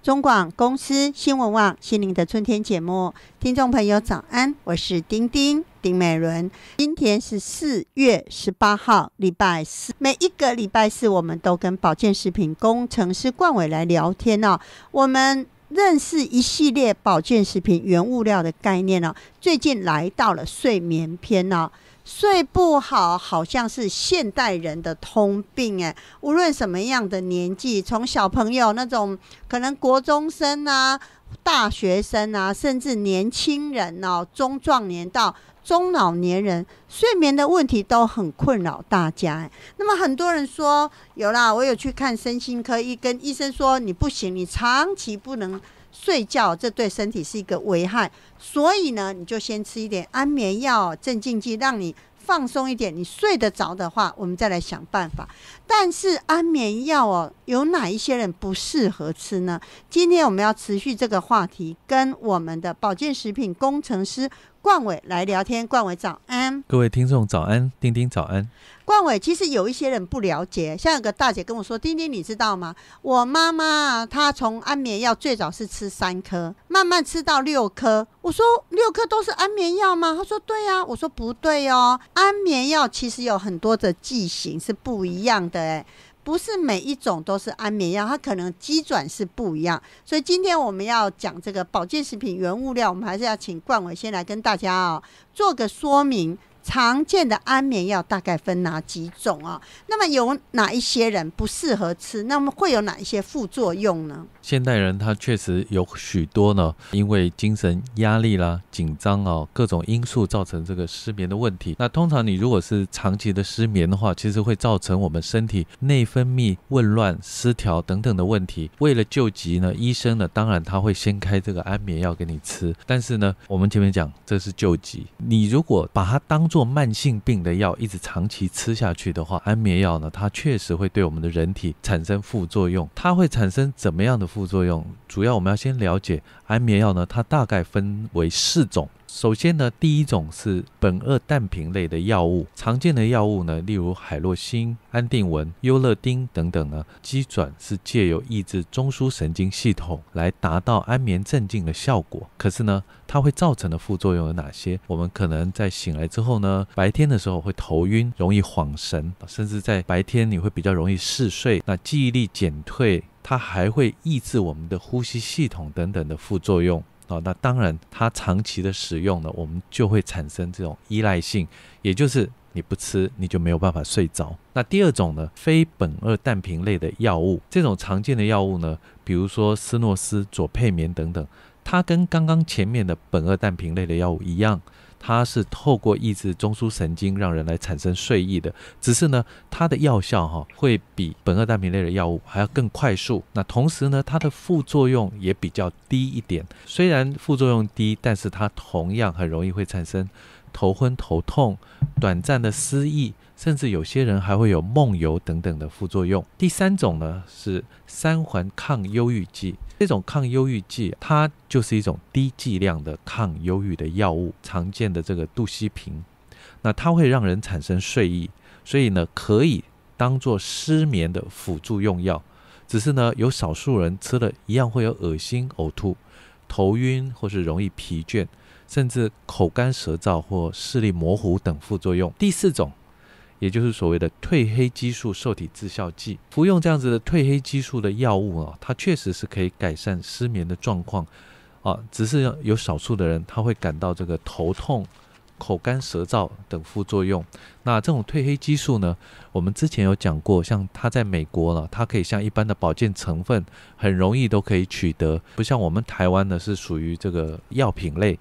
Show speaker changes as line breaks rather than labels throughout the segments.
中广公司新闻网心灵的春天节目，听众朋友早安，我是丁美伦。今天是4月18号礼拜四，每一个礼拜四我们都跟保健食品工程师冠伟来聊天哦。我们认识一系列保健食品原物料的概念哦。最近来到了睡眠篇哦。睡不好好像是现代人的通病哎，无论什么样的年纪，从小朋友那种可能国中生啊、大学生啊，甚至年轻人哦、中壮年到中老年人，睡眠的问题都很困扰大家。那么很多人说有啦，我有去看身心科医，跟医生说你不行，你长期不能睡觉，这对身体是一个危害，所以呢，你就先吃一点安眠药、镇静剂，让你放松一点。你睡得着的话，我们再来想办法。但是安眠药哦，有哪一些人不适合吃呢？今天我们要持续这个话题，跟我们的保健食品工程师冠伟来聊天。冠伟早安。
各位听众早安，丁丁早安。
冠伟，其实有一些人不了解，像有个大姐跟我说，丁丁你知道吗？我妈妈她从安眠药最早是吃3颗，慢慢吃到6颗。我说6颗都是安眠药吗？她说对啊。我说不对哦，安眠药其实有很多的剂型是不一样的哎。不是每一种都是安眠药，它可能机转是不一样。所以今天我们要讲这个保健食品原物料，我们还是要请冠伟先来跟大家做个说明。常见的安眠药大概分哪几种啊？那么有哪一些人不适合吃？那么会有哪一些副作用呢？
现代人他确实有许多呢，因为精神压力啦、紧张各种因素造成这个失眠的问题。那通常你如果是长期的失眠的话，其实会造成我们身体内分泌紊乱、失调等等的问题。为了救急呢，医生呢当然他会先开这个安眠药给你吃，但是呢，我们前面讲这是救急，你如果把它当做慢性病的药一直长期吃下去的话，安眠药呢它确实会对我们的人体产生副作用。它会产生怎么样的副作用？主要我们要先了解安眠药呢，它大概分为4种。首先呢，第一种是苯二氮平类的药物，常见的药物呢，例如海洛辛、安定纹、优乐丁等等呢，机转是借由抑制中枢神经系统来达到安眠镇静的效果。可是呢，它会造成的副作用有哪些？我们可能在醒来之后呢，白天的时候会头晕，容易晃神，甚至在白天你会比较容易嗜睡，那记忆力减退，它还会抑制我们的呼吸系统等等的副作用。那当然它长期的使用呢，我们就会产生这种依赖性，也就是你不吃你就没有办法睡着。那第二种呢，非苯二氮平类的药物，这种常见的药物呢，比如说斯诺斯、左沛眠等等，它跟刚刚前面的苯二氮平类的药物一样，它是透过抑制中枢神经让人来产生睡意的，只是呢它的药效会比苯二氮平类的药物还要更快速。那同时呢，它的副作用也比较低一点，虽然副作用低，但是它同样很容易会产生头昏头痛、短暂的失忆，甚至有些人还会有梦游等等的副作用。第3种呢是3环抗忧郁剂，这种抗忧郁剂它就是一种低剂量的抗忧郁的药物，常见的这个度西平，那它会让人产生睡意，所以呢可以当作失眠的辅助用药。只是呢有少数人吃了一样会有恶心、呕吐、头晕或是容易疲倦，甚至口干舌燥或视力模糊等副作用。第4种也就是所谓的褪黑激素受体致效剂，服用这样子的褪黑激素的药物它确实是可以改善失眠的状况只是有少数的人他会感到这个头痛、口干舌燥等副作用。那这种褪黑激素呢，我们之前有讲过，像它在美国呢，它可以像一般的保健成分很容易都可以取得，不像我们台湾呢是属于这个药品类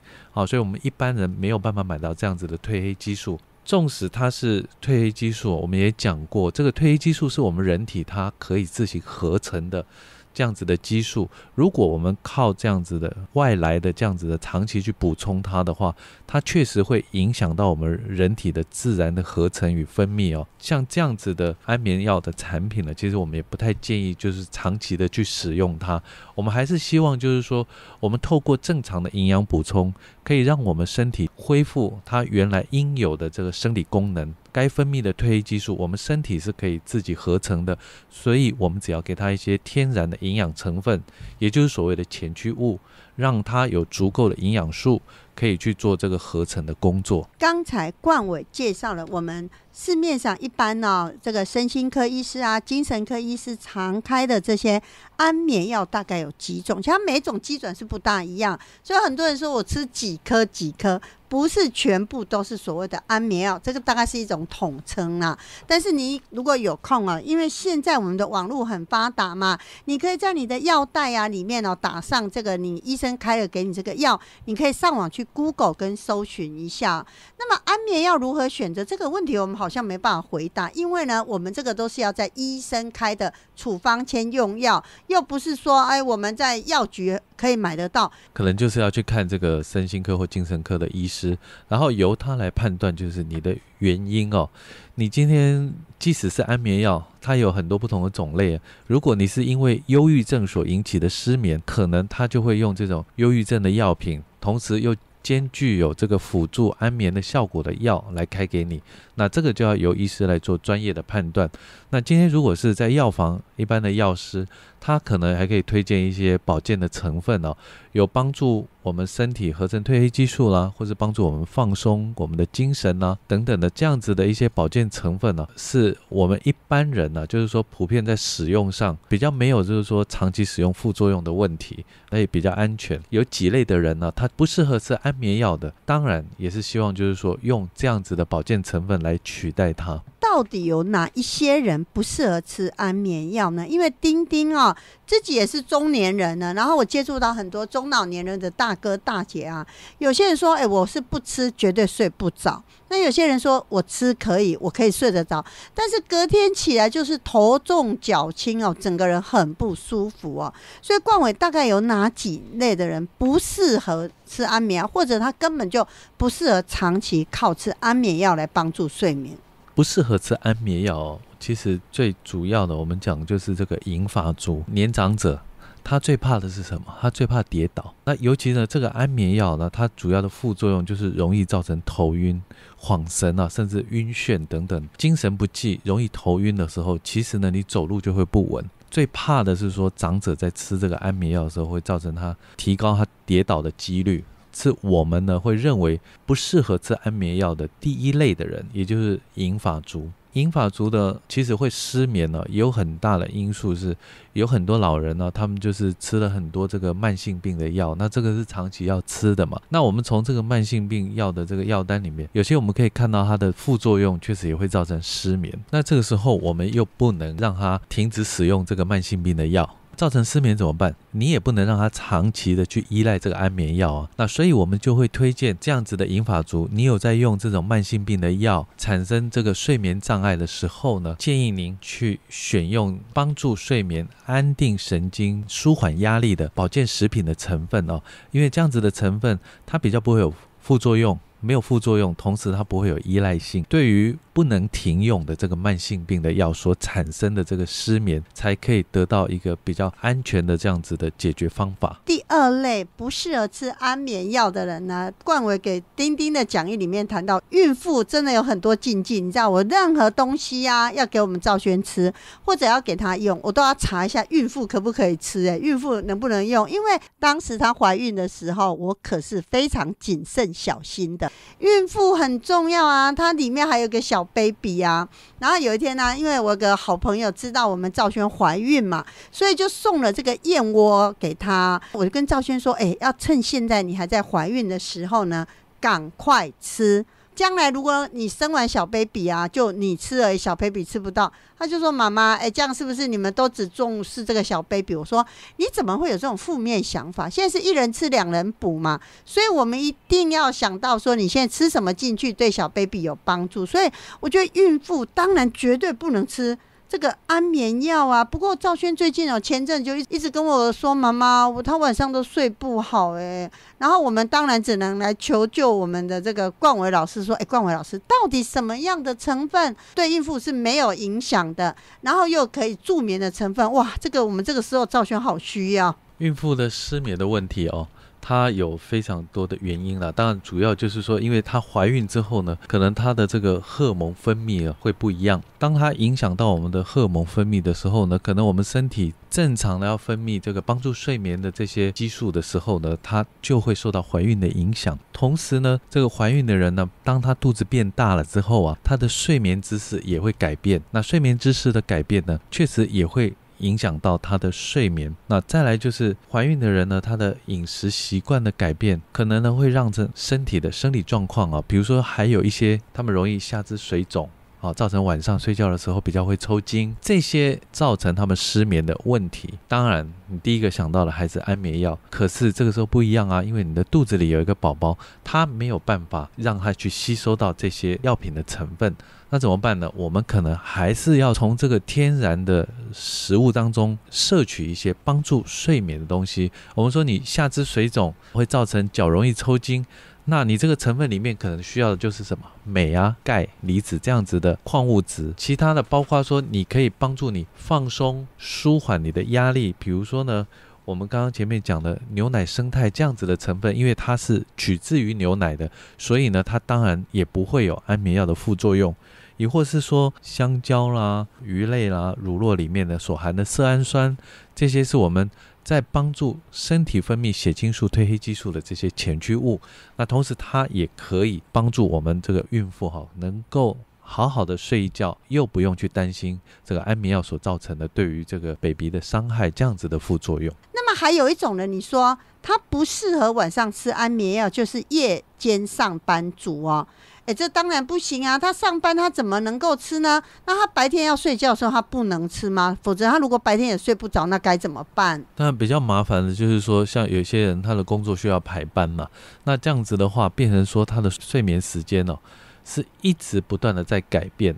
所以我们一般人没有办法买到这样子的褪黑激素。纵使它是褪黑激素，我们也讲过，这个褪黑激素是我们人体它可以自行合成的这样子的激素，如果我们靠这样子的外来的这样子的长期去补充它的话，它确实会影响到我们人体的自然的合成与分泌像这样子的安眠药的产品呢，其实我们也不太建议就是长期的去使用它。我们还是希望就是说，我们透过正常的营养补充，可以让我们身体恢复它原来应有的这个生理功能该分泌的褪黑激素我们身体是可以自己合成的，所以我们只要给它一些天然的营养成分，也就是所谓的前驱物，让它有足够的营养素可以去做这个合成的工作。
刚才冠伟介绍了我们市面上一般这个身心科医师啊、精神科医师常开的这些安眠药大概有几种，其实每种基准是不大一样，所以很多人说我吃几颗几颗，不是全部都是所谓的安眠药，这个大概是一种统称啦。但是你如果有空因为现在我们的网络很发达嘛，你可以在你的药袋里面打上这个你医生开了给你这个药，你可以上网去 Google 跟搜寻一下。那么安眠药如何选择这个问题，我们好像没办法回答，因为呢，我们这个都是要在医生开的处方签用药，又不是说我们在药局可以买得到，
可能就是要去看这个身心科或精神科的医师，然后由他来判断就是你的原因你今天即使是安眠药，它有很多不同的种类，如果你是因为忧郁症所引起的失眠，可能他就会用这种忧郁症的药品，同时又兼具有这个辅助安眠的效果的药来开给你，那这个就要由医师来做专业的判断。那今天如果是在药房一般的药师，他可能还可以推荐一些保健的成分有帮助我们身体合成褪黑激素啦，或是帮助我们放松我们的精神啦等等的这样子的一些保健成分是我们一般人就是说普遍在使用上比较没有就是说长期使用副作用的问题，那也比较安全。有几类的人他不适合吃安眠药的，当然也是希望就是说用这样子的保健成分来取代它。
到底有哪一些人不适合吃安眠药呢？因为丁丁自己也是中年人了，然后我接触到很多中老年人的大哥大姐有些人说我是不吃绝对睡不着，那有些人说我吃可以，我可以睡得着，但是隔天起来就是头重脚轻整个人很不舒服所以冠伟大概有哪几类的人不适合吃安眠药，或者他根本就不适合长期靠吃安眠药来帮助睡眠？
不适合吃安眠药其实最主要的我们讲就是这个银发族年长者，他最怕的是什么？他最怕跌倒。那尤其呢这个安眠药呢，它主要的副作用就是容易造成头晕、恍神甚至晕眩等等，精神不济，容易头晕的时候，其实呢你走路就会不稳。最怕的是说长者在吃这个安眠药的时候，会造成他提高他跌倒的几率，是我们呢会认为不适合吃安眠药的第一类的人，也就是银发族。银发族的其实会失眠也有很大的因素，是有很多老人他们就是吃了很多这个慢性病的药，那这个是长期要吃的嘛。那我们从这个慢性病药的这个药单里面，有些我们可以看到它的副作用确实也会造成失眠，那这个时候我们又不能让它停止使用这个慢性病的药，造成失眠怎么办？你也不能让他长期的去依赖这个安眠药那所以我们就会推荐这样子的银发族，你有在用这种慢性病的药产生这个睡眠障碍的时候呢，建议您去选用帮助睡眠、安定神经、舒缓压力的保健食品的成分因为这样子的成分它比较不会有副作用，没有副作用，同时它不会有依赖性，对于不能停用的这个慢性病的药所产生的这个失眠，才可以得到一个比较安全的这样子的解决方法。
第二类不适合吃安眠药的人呢，冠伟给丁丁的讲义里面谈到，孕妇真的有很多禁忌，你知道我任何东西要给我们兆轩吃或者要给她用，我都要查一下孕妇可不可以吃孕妇能不能用，因为当时她怀孕的时候我可是非常谨慎小心的，孕妇很重要它里面还有个小baby 然后有一天呢，因为我有个好朋友知道我们兆轩怀孕嘛，所以就送了这个燕窝给她，我就跟兆轩说要趁现在你还在怀孕的时候呢赶快吃，将来如果你生完小 baby 就你吃而已，小 baby 吃不到。他就说妈妈这样是不是你们都只重视这个小 baby？ 我说你怎么会有这种负面想法，现在是一人吃两人补嘛，所以我们一定要想到说你现在吃什么进去对小 baby 有帮助，所以我觉得孕妇当然绝对不能吃这个安眠药不过兆轩最近前阵就一直跟我说妈妈他晚上都睡不好然后我们当然只能来求救我们的这个冠伟老师说冠伟老师到底什么样的成分对孕妇是没有影响的，然后又可以助眠的成分，哇这个我们这个时候兆轩好需要。
孕妇的失眠的问题它有非常多的原因啦，当然主要就是说因为她怀孕之后呢，可能她的这个荷尔蒙分泌会不一样，当它影响到我们的荷尔蒙分泌的时候呢，可能我们身体正常的要分泌这个帮助睡眠的这些激素的时候呢，它就会受到怀孕的影响。同时呢，这个怀孕的人呢，当她肚子变大了之后啊，她的睡眠姿势也会改变，那睡眠姿势的改变呢，确实也会影响到她的睡眠。那再来就是怀孕的人呢，她的饮食习惯的改变，可能呢会让这身体的生理状况啊，比如说还有一些他们容易下肢水肿造成晚上睡觉的时候比较会抽筋，这些造成他们失眠的问题。当然你第一个想到的还是安眠药，可是这个时候不一样啊，因为你的肚子里有一个宝宝，他没有办法让他去吸收到这些药品的成分，那怎么办呢？我们可能还是要从这个天然的食物当中摄取一些帮助睡眠的东西。我们说你下肢水肿会造成脚容易抽筋，那你这个成分里面可能需要的就是什么？镁啊、钙、离子这样子的矿物质。其他的包括说你可以帮助你放松、舒缓你的压力，比如说呢，我们刚刚前面讲的牛奶生态这样子的成分，因为它是取自于牛奶的，所以呢它当然也不会有安眠药的副作用。亦或是说香蕉啦、鱼类啦、乳酪里面的所含的色氨酸，这些是我们在帮助身体分泌血清素、褪黑激素的这些前驱物，那同时它也可以帮助我们这个孕妇能够好好的睡一觉，又不用去担心这个安眠药所造成的对于这个 baby 的伤害这样子的副作用。
那么还有一种呢，你说它不适合晚上吃安眠药，就是夜间上班族哦。这当然不行啊，他上班他怎么能够吃呢？那他白天要睡觉的时候他不能吃吗？否则他如果白天也睡不着，那该怎么办？
当然比较麻烦的就是说，像有些人他的工作需要排班嘛，那这样子的话变成说他的睡眠时间是一直不断的在改变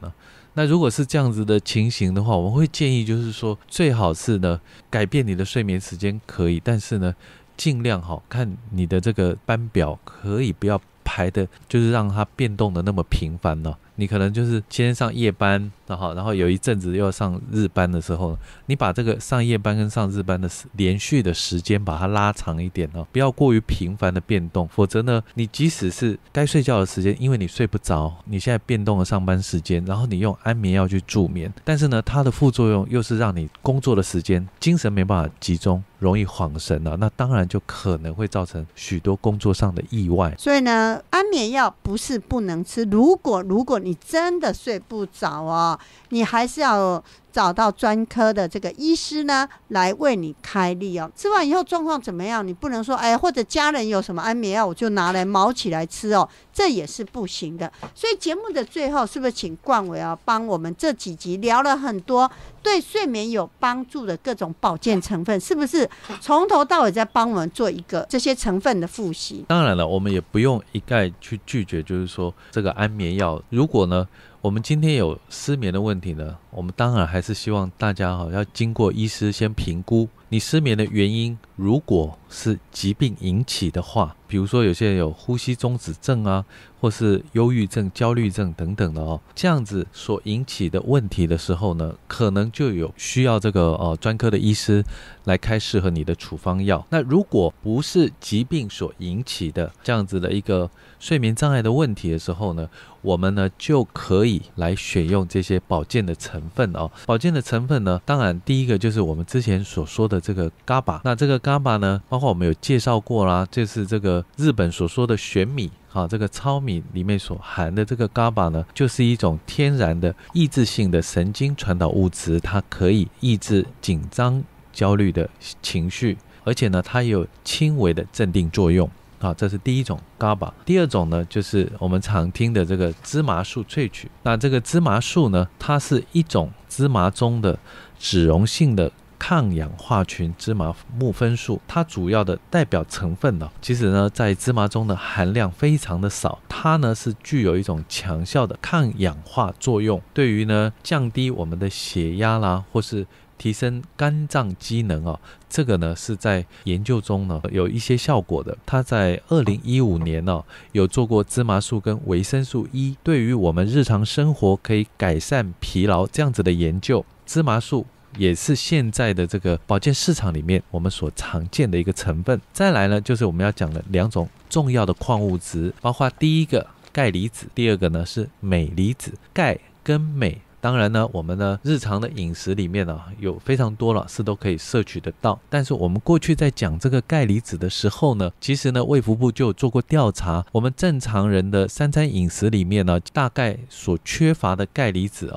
那如果是这样子的情形的话，我们会建议就是说最好是呢改变你的睡眠时间可以，但是呢尽量看你的这个班表可以不要排的就是让它变动的那么频繁你可能就是先上夜班，然后有一阵子又要上日班的时候，你把这个上夜班跟上日班的连续的时间把它拉长一点不要过于频繁的变动，否则呢你即使是该睡觉的时间，因为你睡不着，你现在变动了上班时间，然后你用安眠药去助眠，但是呢它的副作用又是让你工作的时间精神没办法集中，容易恍神那当然就可能会造成许多工作上的意外。
所以呢安眠药不是不能吃，如果你真的睡不着你还是要找到专科的这个医师呢来为你开立吃完以后状况怎么样，你不能说或者家人有什么安眠药我就拿来毛起来吃这也是不行的。所以节目的最后是不是请冠伟帮我们这几集聊了很多对睡眠有帮助的各种保健成分，是不是从头到尾在帮我们做一个这些成分的复习？
当然了，我们也不用一概去拒绝，就是说这个安眠药，如果呢我们今天有失眠的问题呢，我们当然还是希望大家要经过医师先评估你失眠的原因，如果是疾病引起的话，比如说有些人有呼吸中止症或是忧郁症、焦虑症等等的这样子所引起的问题的时候呢，可能就有需要这个专科的医师来开适合你的处方药。那如果不是疾病所引起的这样子的一个睡眠障碍的问题的时候呢，我们呢就可以来选用这些保健的成分保健的成分呢，当然第一个就是我们之前所说的这个 GABA。 那这个 GABA 呢，包括我们有介绍过啦，就是这个日本所说的玄米这个糙米里面所含的这个 GABA 呢，就是一种天然的抑制性的神经传导物质，它可以抑制紧张焦虑的情绪，而且呢它有轻微的镇定作用这是第一种 GABA。 第二种呢就是我们常听的这个芝麻素萃取。那这个芝麻素呢，它是一种芝麻中的脂溶性的抗氧化群芝麻木酚素，它主要的代表成分其实呢在芝麻中的含量非常的少，它呢是具有一种强效的抗氧化作用，对于呢降低我们的血压啦，或是提升肝脏机能这个呢是在研究中呢有一些效果的。它在2015年有做过芝麻素跟维生素 E 对于我们日常生活可以改善疲劳这样子的研究。芝麻素也是现在的这个保健市场里面我们所常见的一个成分。再来呢，就是我们要讲的2种重要的矿物质，包括第一个钙离子，第二个呢是镁离子。钙跟镁当然呢，我们呢日常的饮食里面呢有非常多了是都可以摄取得到，但是我们过去在讲这个钙离子的时候呢，其实呢卫福部就有做过调查，我们正常人的3餐饮食里面呢，大概所缺乏的钙离子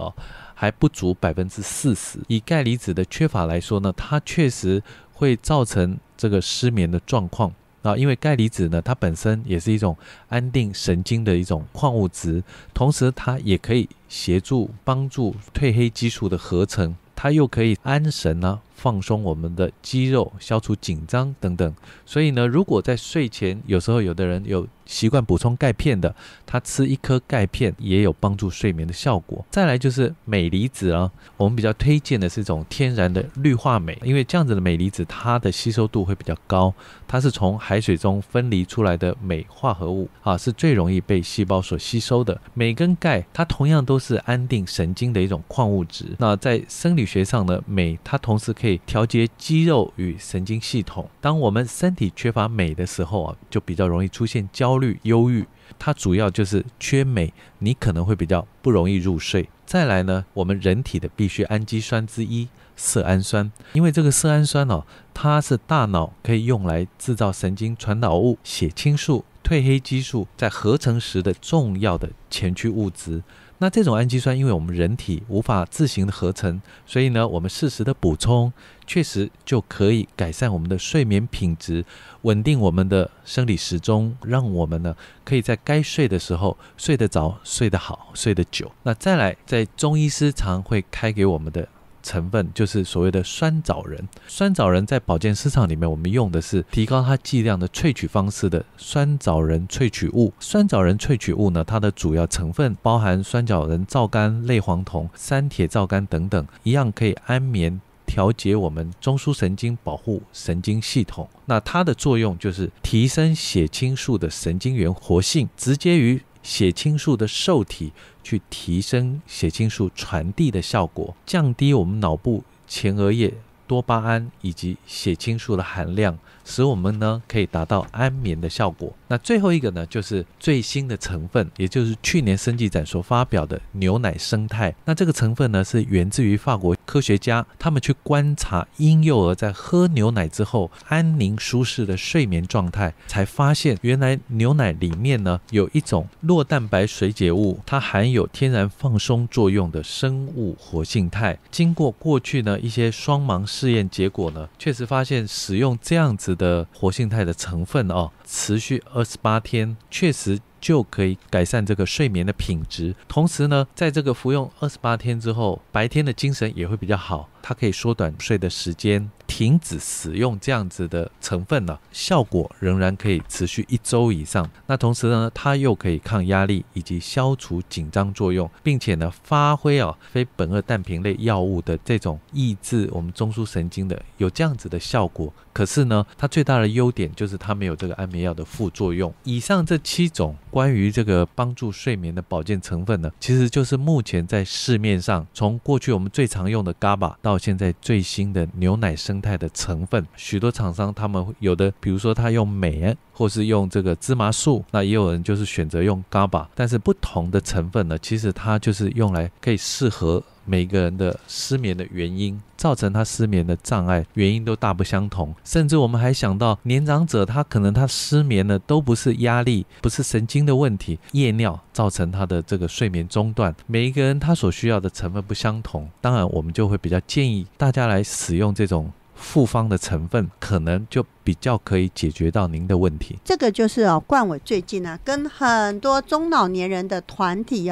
还不足40%。以钙离子的缺乏来说呢，它确实会造成这个失眠的状况。因为钙离子呢，它本身也是一种安定神经的一种矿物质，同时它也可以协助帮助褪黑激素的合成，它又可以安神放松我们的肌肉，消除紧张等等。所以呢，如果在睡前，有时候有的人有习惯补充钙片的，他吃1颗钙片也有帮助睡眠的效果。再来就是镁离子我们比较推荐的是一种天然的氯化镁，因为这样子的镁离子它的吸收度会比较高，它是从海水中分离出来的镁化合物是最容易被细胞所吸收的。镁跟钙它同样都是安定神经的一种矿物质。那在生理学上呢，镁它同时可以调节肌肉与神经系统。当我们身体缺乏镁的时候就比较容易出现焦虑、忧郁，它主要就是缺镁，你可能会比较不容易入睡。再来呢，我们人体的必需氨基酸之一色氨酸，因为这个色氨酸它是大脑可以用来制造神经传导物血清素、褪黑激素在合成时的重要的前驱物质。那这种氨基酸因为我们人体无法自行的合成，所以呢我们适时的补充确实就可以改善我们的睡眠品质，稳定我们的生理时钟，让我们呢可以在该睡的时候睡得着、睡得好、睡得久。那再来，在中医师常会开给我们的成分就是所谓的酸枣仁。酸枣仁在保健市场里面，我们用的是提高它剂量的萃取方式的酸枣仁萃取物。酸枣仁萃取物呢，它的主要成分包含酸枣仁皂苷、类黄酮、3铁皂苷等等，一样可以安眠、调节我们中枢神经，保护神经系统。那它的作用就是提升血清素的神经元活性，直接于血清素的受体去提升血清素传递的效果，降低我们脑部前额叶多巴胺以及血清素的含量，使我们呢可以达到安眠的效果。那最后一个呢，就是最新的成分，也就是去年生技展所发表的牛奶生态。那这个成分呢，是源自于法国科学家，他们去观察婴幼儿在喝牛奶之后安宁舒适的睡眠状态，才发现原来牛奶里面呢有一种酪蛋白水解物，它含有天然放松作用的生物活性肽。经过过去呢一些双盲试验结果呢，确实发现使用这样子的活性肽的成分持续28天，确实就可以改善这个睡眠的品质。同时呢，在这个服用28天之后，白天的精神也会比较好，它可以缩短睡的时间。停止使用这样子的成分效果仍然可以持续1周以上。那同时呢，它又可以抗压力以及消除紧张作用，并且呢发挥非苯二氮平类药物的这种抑制我们中枢神经的有这样子的效果。可是呢，它最大的优点就是它没有这个安眠药的副作用。以上这7种关于这个帮助睡眠的保健成分呢，其实就是目前在市面上，从过去我们最常用的 GABA 到现在最新的牛奶生态的成分，许多厂商他们有的比如说他用镁或是用这个芝麻素，那也有人就是选择用 GABA， 但是不同的成分呢，其实它就是用来可以适合每个人的失眠的原因，造成他失眠的障碍原因都大不相同。甚至我们还想到年长者，他可能他失眠呢都不是压力，不是神经的问题，夜尿造成他的这个睡眠中断。每一个人他所需要的成分不相同，当然我们就会比较建议大家来使用这种复方的成分，可能就比较可以解决到您的问题。
这个就是冠伟最近跟很多中老年人的团体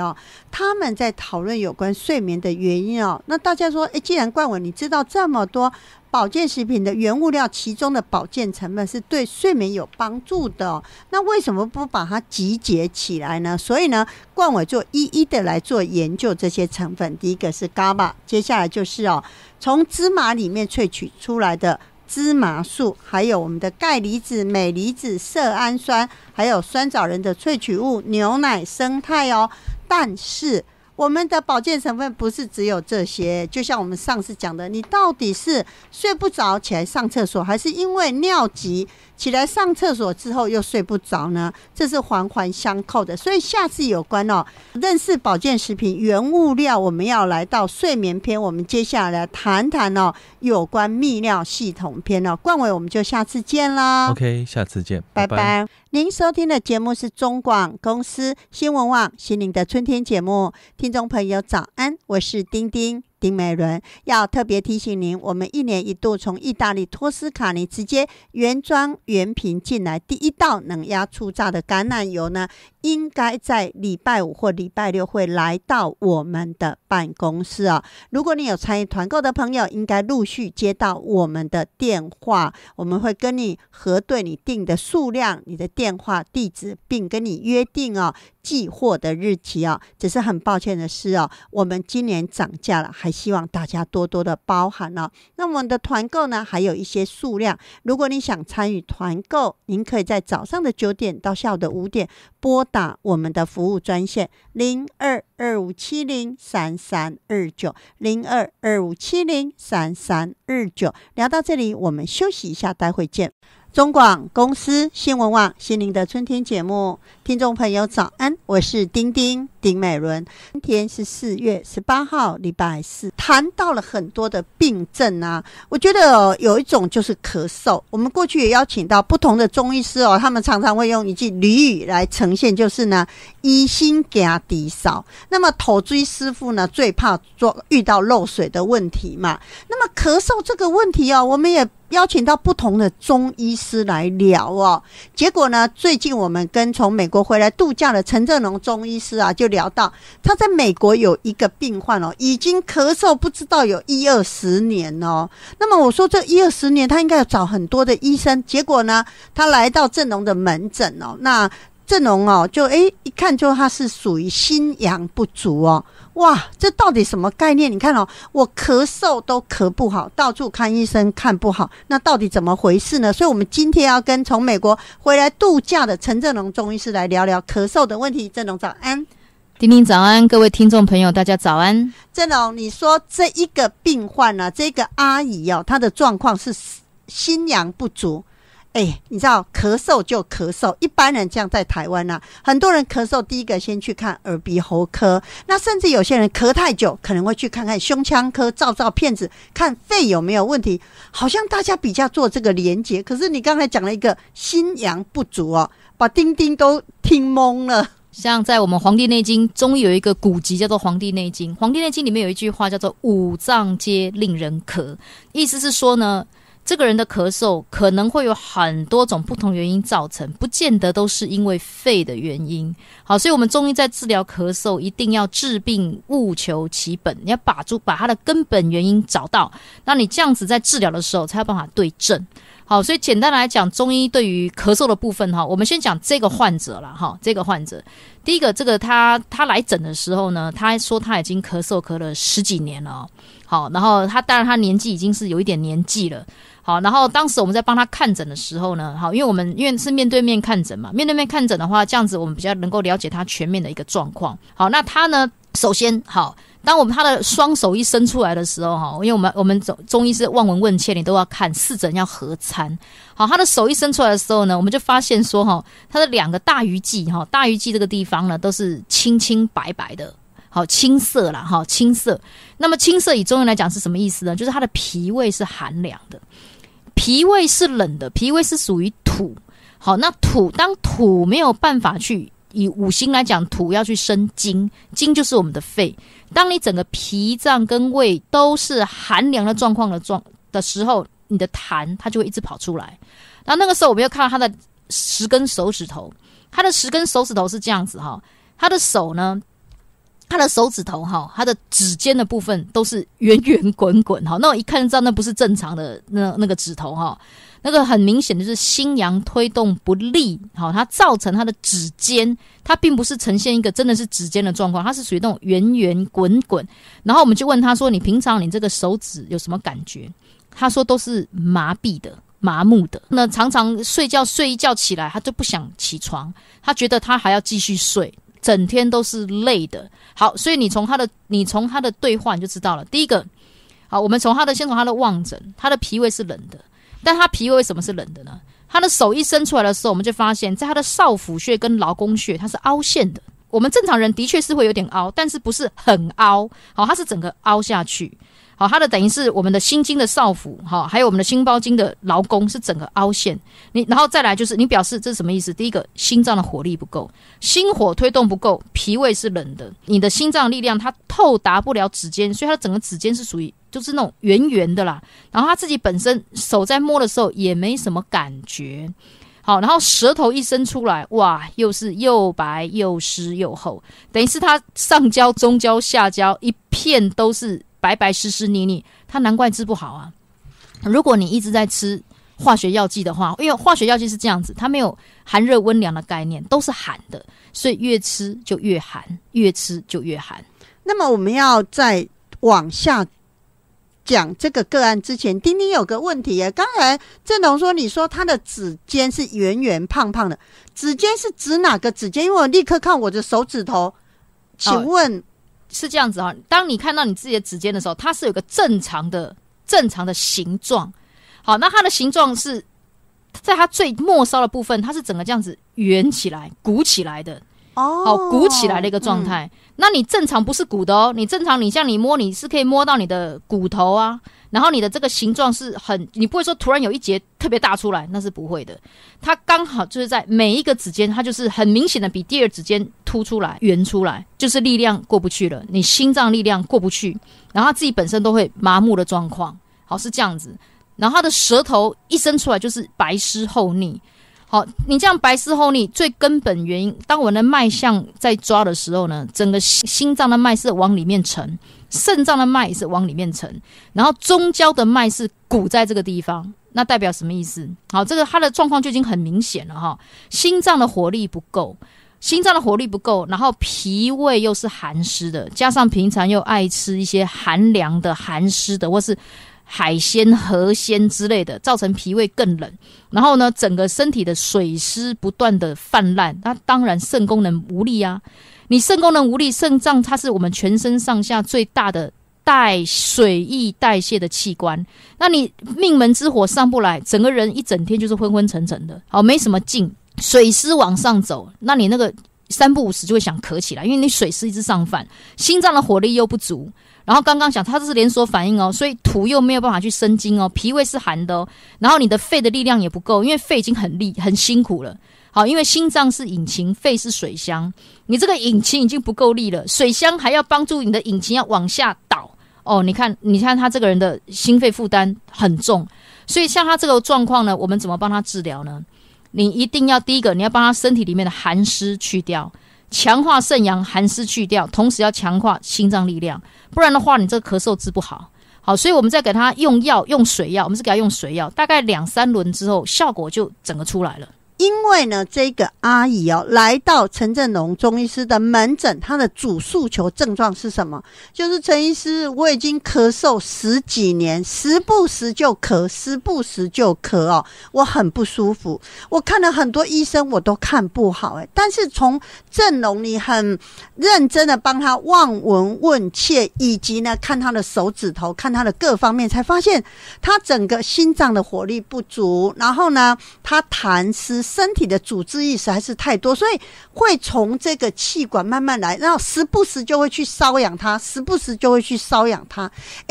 他们在讨论有关睡眠的原因那大家说既然冠伟你知道这么多保健食品的原物料，其中的保健成分是对睡眠有帮助的那为什么不把它集结起来呢？所以呢，冠伟就一一的来做研究这些成分。第一个是 GABA， 接下来就是从芝麻里面萃取出来的芝麻素，还有我们的钙离子、镁离子、色氨酸，还有酸枣仁的萃取物牛奶生态但是我们的保健成分不是只有这些，就像我们上次讲的，你到底是睡不着起来上厕所，还是因为尿急起来上厕所之后又睡不着呢？这是环环相扣的。所以下次有关认识保健食品原物料，我们要来到睡眠篇，我们接下来谈谈有关泌尿系统篇冠伟，我们就下次见啦。
OK， 下次见，
拜拜。您收听的节目是中广公司新闻网心灵的春天节目，听众朋友早安，我是丁美伦。要特别提醒您，我们1年1度从意大利托斯卡尼直接原装原瓶进来第一道冷压初榨的橄榄油呢，应该在礼拜5或礼拜6会来到我们的办公室如果你有参与团购的朋友，应该陆续接到我们的电话，我们会跟你核对你订的数量、你的电话地址，并跟你约定寄货的日期只是很抱歉的是我们今年涨价了，还希望大家多多的包涵那我们的团购呢还有一些数量，如果你想参与团购，您可以在早上的9点到下午的5点拨打我们的服务专线0225703329 0225703329。聊到这里，我们休息一下，待会见。中广公司新闻网心灵的春天节目，听众朋友早安，我是丁美伦。今天是4月18号礼拜四，谈到了很多的病症我觉得有一种就是咳嗽，我们过去也邀请到不同的中医师他们常常会用一句俚语来呈现，就是呢医心行低少。那么头椎师傅呢最怕遇到漏水的问题嘛，那么咳嗽这个问题我们也邀请到不同的中医师来聊结果呢，最近我们跟从美国回来度假的陈正荣中医师就聊到，他在美国有一个病患已经咳嗽不知道有10-20年那么我说这10-20年他应该有找很多的医生，结果呢他来到正荣的门诊那正荣就一看就他是属于心阳不足哇，这到底什么概念？你看我咳嗽都咳不好，到处看医生看不好，那到底怎么回事呢？所以我们今天要跟从美国回来度假的陈正荣中医师来聊聊咳嗽的问题。正荣早安。
丁早安，各位听众朋友大家早安。
正荣，你说这一个病患这个阿姨她的状况是心阳不足，你知道咳嗽就咳嗽，一般人这样在台湾很多人咳嗽第一个先去看耳鼻喉科，那甚至有些人咳太久可能会去看看胸腔科，照片子看肺有没有问题，好像大家比较做这个连结。可是你刚才讲了一个心阳不足把丁都听懵了。
像在我们《黄帝内经》中有一个古籍叫做《黄帝内经》，《黄帝内经》里面有一句话叫做五脏皆令人咳，意思是说呢，这个人的咳嗽可能会有很多种不同原因造成，不见得都是因为肺的原因。好，所以我们中医在治疗咳嗽一定要治病务求其本，你要把它的根本原因找到，那你这样子在治疗的时候才有办法对症。好，所以简单来讲，中医对于咳嗽的部分我们先讲这个患者啦这个患者，第一个这个他来诊的时候呢，他说他已经咳嗽咳了10几年了好，然后当然他年纪已经是有一点年纪了。好，然后当时我们在帮他看诊的时候呢，好，因为是面对面看诊嘛，面对面看诊的话，这样子我们比较能够了解他全面的一个状况。好，那他呢，首先好，当他的双手一伸出来的时候因为我们中医是望闻问切，你都要看四诊要合参。好，他的手一伸出来的时候呢，我们就发现说他的2个大鱼际大鱼际这个地方呢都是青青白白的。好，青色啦青色。那么青色以中医来讲是什么意思呢？就是他的脾胃是寒凉的，脾胃是冷的，脾胃是属于土。好，那当土没有办法去，以五行来讲，土要去生金，金就是我们的肺。当你整个脾脏跟胃都是寒凉的状况的时候，你的痰它就会一直跑出来。然后那个时候我们要看到他的10根手指头，他的10根手指头是这样子他的手呢，他的手指头他的指尖的部分都是圆圆滚滚那我一看就知道那不是正常的那个指头那个很明显的就是心阳推动不利它造成他的指尖，它并不是呈现一个真的是指尖的状况，它是属于那种圆圆滚滚。然后我们就问他说，你平常你这个手指有什么感觉？他说都是麻痹的麻木的，那常常睡一觉起来他就不想起床，他觉得他还要继续睡，整天都是累的。好，所以你从他的对话你就知道了。第一个，好，我们先从他的望诊，他的脾胃是冷的，但他脾胃为什么是冷的呢？他的手一伸出来的时候，我们就发现在他的少府穴跟劳宫穴它是凹陷的。我们正常人的确是会有点凹，但是不是很凹，好，它是整个凹下去。好，它的等于是我们的心经的少府，好，还有我们的心包经的劳宫是整个凹陷。然后再来就是你表示这是什么意思？第一个，心脏的火力不够，心火推动不够，脾胃是冷的，你的心脏力量它透达不了指尖，所以它的整个指尖是属于就是那种圆圆的啦。然后他自己本身手在摸的时候也没什么感觉。好，然后舌头一伸出来，哇，又是又白又湿又厚，等于是它上焦、中焦、下焦一片都是白白湿湿腻腻，它难怪治不好啊。如果你一直在吃化学药剂的话，因为化学药剂是这样子，它没有寒热温凉的概念，都是寒的，所以越吃就越寒，越吃就越寒。
那么我们要再往下讲这个个案之前，丁丁有个问题耶。刚才郑龙说，你说他的指尖是圆圆胖胖的，指尖是指哪个指尖？因为我立刻看我的手指头，请问，
是这样子哈。当你看到你自己的指尖的时候，它是有个正常的形状。好，那它的形状是在它最末梢的部分，它是整个这样子圆起来、鼓起来的。好，鼓起来的一个状态。那你正常不是鼓的哦，你正常你像你摸，你是可以摸到你的骨头啊，然后你的这个形状是你不会说突然有一节特别大出来，那是不会的。它刚好就是在每一个指尖，它就是很明显的比第二指尖凸出来、圆出来，就是力量过不去了，你心脏力量过不去，然后它自己本身都会麻木的状况。好，是这样子。然后它的舌头一伸出来就是白湿厚腻。好，你这样白湿厚腻，最根本原因，当我们的脉象在抓的时候呢，整个心脏的脉是往里面沉，肾脏的脉也是往里面沉，然后中焦的脉是鼓在这个地方，那代表什么意思？好，这个它的状况就已经很明显了哈，心脏的火力不够，然后脾胃又是寒湿的，加上平常又爱吃一些寒凉的、寒湿的，或是海鲜、河鲜之类的，造成脾胃更冷。然后呢，整个身体的水湿不断的泛滥，那当然肾功能无力啊。你肾功能无力，肾脏它是我们全身上下最大的水液代谢的器官。那你命门之火上不来，整个人一整天就是昏昏沉沉的，好，没什么劲，水湿往上走，那你那个3不5时就会想咳起来，因为你水湿一直上泛，心脏的火力又不足。然后刚刚讲它这是连锁反应哦，所以土又没有办法去生津哦，脾胃是寒的哦，然后你的肺的力量也不够，因为肺已经很辛苦了。好，因为心脏是引擎，肺是水箱，你这个引擎已经不够力了，水箱还要帮助你的引擎要往下倒哦。你看他这个人的心肺负担很重，所以像他这个状况呢，我们怎么帮他治疗呢？你一定要第一个，你要帮他身体里面的寒湿去掉。强化肾阳，寒湿去掉，同时要强化心脏力量，不然的话你这个咳嗽治不好。好，所以我们再给他用水药，我们是给他用水药，大概2-3轮之后效果就整个出来了。
因为呢，这个阿姨来到陈正荣中医师的门诊，她的主诉求症状是什么？就是陈医师，我已经咳嗽10几年，时不时就咳哦，我很不舒服。我看了很多医生，我都看不好但是从正荣你很认真的帮他望闻问切，以及呢看他的手指头，看他的各方面，才发现他整个心脏的火力不足，然后呢他痰湿。身体的主治意识还是太多，所以会从这个气管慢慢来，然后时不时就会去瘙痒它，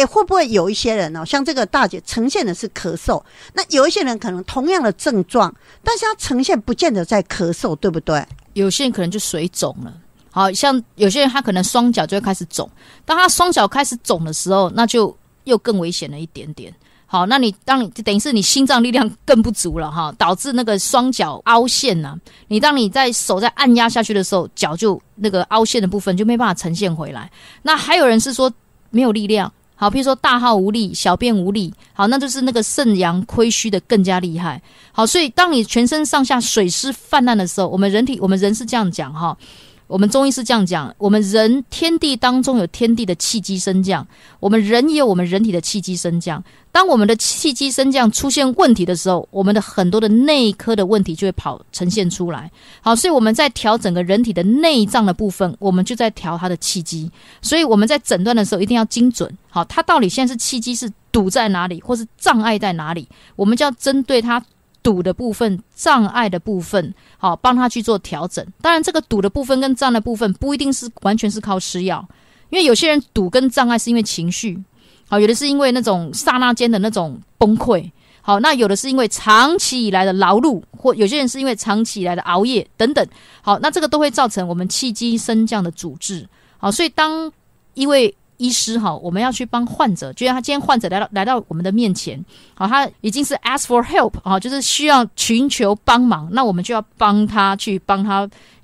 会不会有一些人像这个大姐呈现的是咳嗽，那有一些人可能同样的症状，但是他呈现不见得在咳嗽，对不对？
有些人可能就水肿了，好像有些人他可能双脚就会开始肿，当他双脚开始肿的时候，那就又更危险了一点点。好，那当你等于是你心脏力量更不足了哈，导致那个双脚凹陷啊。当你在手在按压下去的时候，脚就那个凹陷的部分就没办法呈现回来。那还有人是说没有力量，好，譬如说大号无力、小便无力，好，那就是那个肾阳亏虚的更加厉害。好，所以当你全身上下水湿泛滥的时候，我们人是这样讲哈，我们中医是这样讲，我们人天地当中有天地的气机升降，我们人也有我们人体的气机升降。当我们的气机升降出现问题的时候，我们的很多的内科的问题就会呈现出来。好，所以我们在调整个人体的内脏的部分，我们就在调它的气机。所以我们在诊断的时候一定要精准。好，它到底现在是气机是堵在哪里，或是障碍在哪里，我们就要针对它堵的部分、障碍的部分，好，帮他去做调整。当然，这个堵的部分跟障碍的部分不一定是完全是靠吃药，因为有些人堵跟障碍是因为情绪，好，有的是因为那种刹那间的那种崩溃，好，那有的是因为长期以来的劳碌，或有些人是因为长期以来的熬夜等等，好，那这个都会造成我们气机升降的阻滞，好，所以当一位医师哈，我们要去帮患者，就像他今天患者来到我们的面前，好，他已经是 ask for help 啊，就是需要寻求帮忙，那我们就要帮他，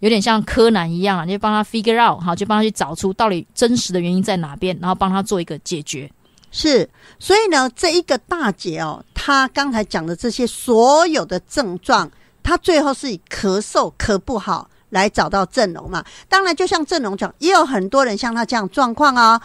有点像柯南一样啊，就帮他 figure out 好，就帮他去找出到底真实的原因在哪边，然后帮他做一个解决。
是，所以呢，这一个大姐哦，她刚才讲的这些所有的症状，她最后是以咳嗽咳不好来找到郑龙嘛。当然就像郑龙讲，也有很多人像他这样状况啊，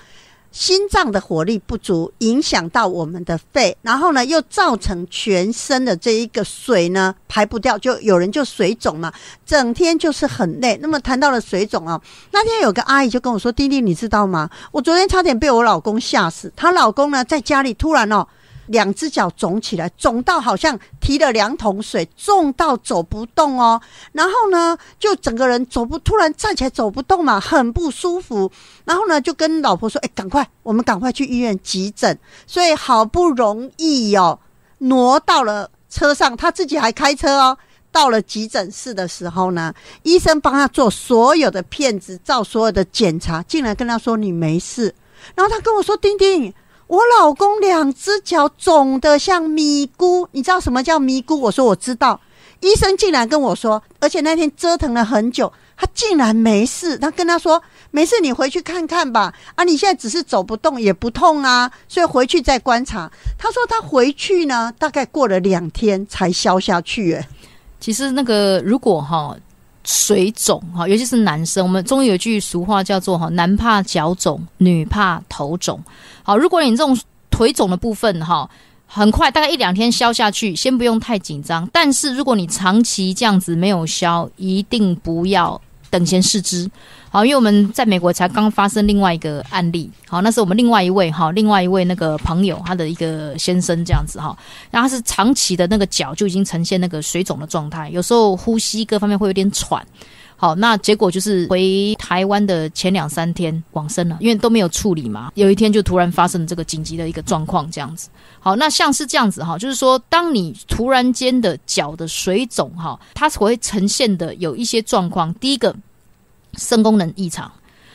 心脏的火力不足影响到我们的肺，然后呢又造成全身的这一个水呢排不掉，就有人就水肿嘛，整天就是很累。那么谈到了水肿哦，那天有个阿姨就跟我说，丁丁你知道吗，我昨天差点被我老公吓死，她老公呢在家里突然2只脚肿起来，肿到好像提了2桶水，重到走不动哦。然后呢，就整个人突然站起来走不动嘛，很不舒服。然后呢，就跟老婆说：“我们赶快去医院急诊。”所以好不容易挪到了车上，他自己还开车哦。到了急诊室的时候呢，医生帮他做所有的片子，照所有的检查，竟然跟他说你没事。然后他跟我说：“丁丁。”我老公2只脚肿得像米菇，你知道什么叫米菇？我说我知道。医生竟然跟我说，而且那天折腾了很久，他竟然没事。他跟他说没事，你回去看看吧。啊，你现在只是走不动也不痛啊，所以回去再观察。他说他回去呢，大概过了2天才消下去。
其实那个如果水肿尤其是男生，我们中医有一句俗话叫做男怕脚肿，女怕头肿。好，如果你这种腿肿的部分很快大概1-2天消下去，先不用太紧张。但是如果你长期这样子没有消，一定不要等闲视之。好，因为我们在美国才刚发生另外一个案例，好，那是我们另外一位那个朋友他的一个先生这样子然后他是长期的那个脚就已经呈现那个水肿的状态，有时候呼吸各方面会有点喘。好，那结果就是回台湾的前2-3天往生了，因为都没有处理嘛。有一天就突然发生这个紧急的一个状况，这样子。好，那像是这样子就是说，当你突然间的脚的水肿它会呈现的有一些状况。第一个，肾功能异常。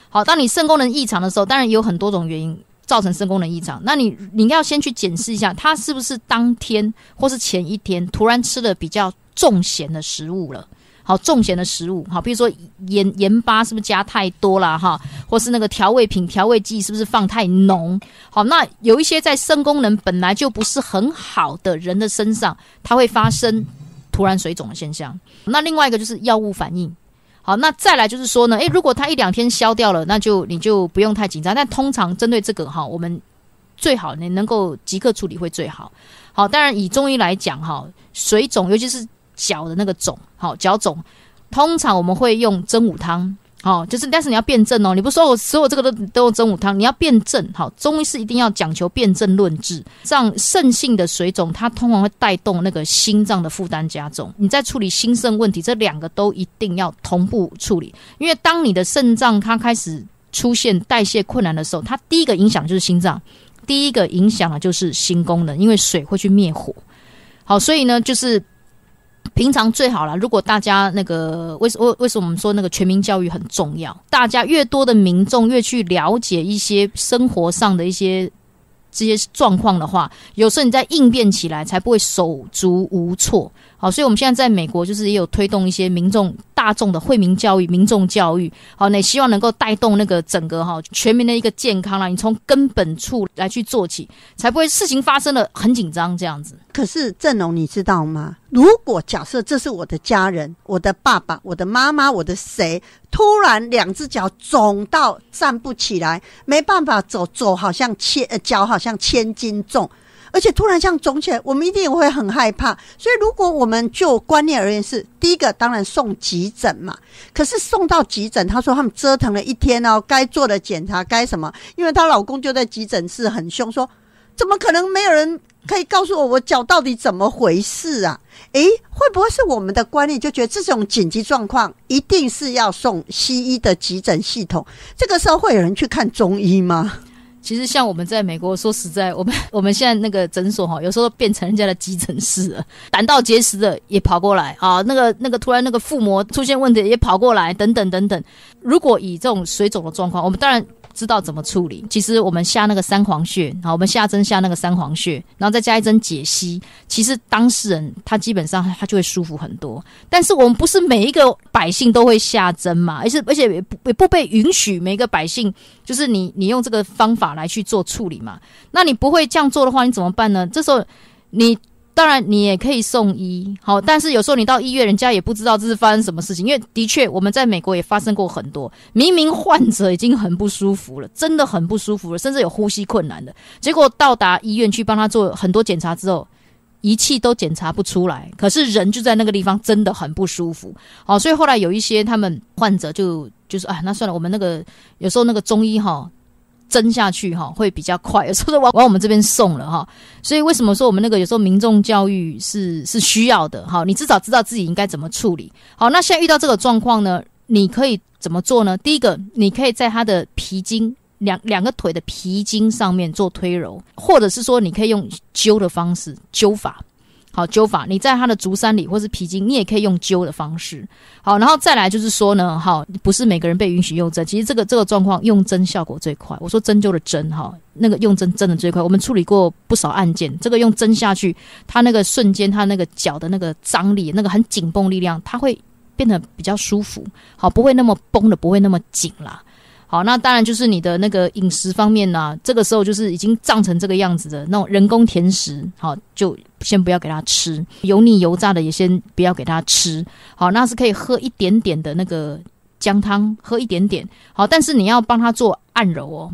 好，当你肾功能异常的时候，当然有很多种原因造成肾功能异常。那你要先去检视一下，它是不是当天或是前一天突然吃了比较重咸的食物了。好，重咸的食物，好，比如说盐巴是不是加太多啦或是那个调味品、调味剂是不是放太浓？好，那有一些在肾功能本来就不是很好的人的身上，它会发生突然水肿的现象。那另外一个就是药物反应。好，那再来就是说呢，如果它1-2天消掉了，那你就不用太紧张。但通常针对这个我们最好你能够即刻处理会最好。好，当然以中医来讲水肿尤其是脚的那个肿，脚肿，通常我们会用真武汤，但是你要辩证你不是说我所有这个都用真武汤，你要辩证。中医是一定要讲求辩证论治。这样肾性的水肿，它通常会带动那个心脏的负担加重。你在处理心肾问题，这2个都一定要同步处理，因为当你的肾脏它开始出现代谢困难的时候，它第一个影响就是心脏，第一个影响的就是心功能，因为水会去灭火。好，所以呢，就是平常最好啦，如果大家那个为什么我们说那个全民教育很重要，大家越多的民众越去了解一些生活上的一些这些状况的话，有时候你在应变起来才不会手足无措。好，所以我们现在在美国就是也有推动一些民众大众的惠民教育、民众教育，好，你希望能够带动那个整个全民的一个健康啦，你从根本处来去做起，才不会事情发生了很紧张这样子。
可是郑龙你知道吗？如果假设这是我的家人，我的爸爸、我的妈妈、我的谁，突然2只脚肿到站不起来，没办法走，好像脚好像1000斤重，而且突然这样肿起来，我们一定也会很害怕。所以如果我们就观念而言是，第一个当然送急诊嘛，可是送到急诊，他说他们折腾了一天哦，该做的检查该什么，因为她老公就在急诊室很凶说，怎么可能没有人可以告诉我脚到底怎么回事啊？会不会是我们的观念就觉得这种紧急状况一定是要送西医的急诊系统？这个时候会有人去看中医吗？
其实像我们在美国，说实在，我们现在那个诊所有时候变成人家的急诊室了，胆道结石的也跑过来啊，那个突然那个腹膜出现问题也跑过来，等等等等。如果以这种水肿的状况，我们当然知道怎么处理。其实我们下那个三黄穴，好，我们下针下那个三黄穴，然后再加一针解析，其实当事人他基本上他就会舒服很多。但是我们不是每一个百姓都会下针嘛，而且也不被允许每个百姓就是你用这个方法来去做处理嘛。那你不会这样做的话，你怎么办呢？这时候当然你也可以送医，好，但是有时候你到医院，人家也不知道这是发生什么事情，因为的确我们在美国也发生过很多，明明患者已经很不舒服了，真的很不舒服了，甚至有呼吸困难的，结果到达医院去帮他做很多检查之后，仪器都检查不出来，可是人就在那个地方真的很不舒服，好，所以后来有一些他们患者就是那算了，我们那个有时候那个中医针下去会比较快，有时候往我们这边送了所以为什么说我们那个有时候民众教育是需要的你至少知道自己应该怎么处理。好，那现在遇到这个状况呢，你可以怎么做呢？第一个，你可以在他的皮筋两个腿的皮筋上面做推揉，或者是说你可以用灸的方式，灸法。好，灸法你在他的足三里或是皮筋，你也可以用灸的方式。好，然后再来就是说呢，不是每个人被允许用针，其实这个状况用针效果最快。我说针灸的针那个用针真的最快，我们处理过不少案件，这个用针下去，他那个瞬间他那个脚的那个张力，那个很紧绷力量，它会变得比较舒服，好，不会那么绷的，不会那么紧啦。好，那当然就是你的那个饮食方面呢，这个时候就是已经胀成这个样子的那种人工甜食，好，就先不要给他吃，油腻油炸的也先不要给他吃。好，那是可以喝一点点的那个姜汤，喝一点点。好，但是你要帮他做按揉哦，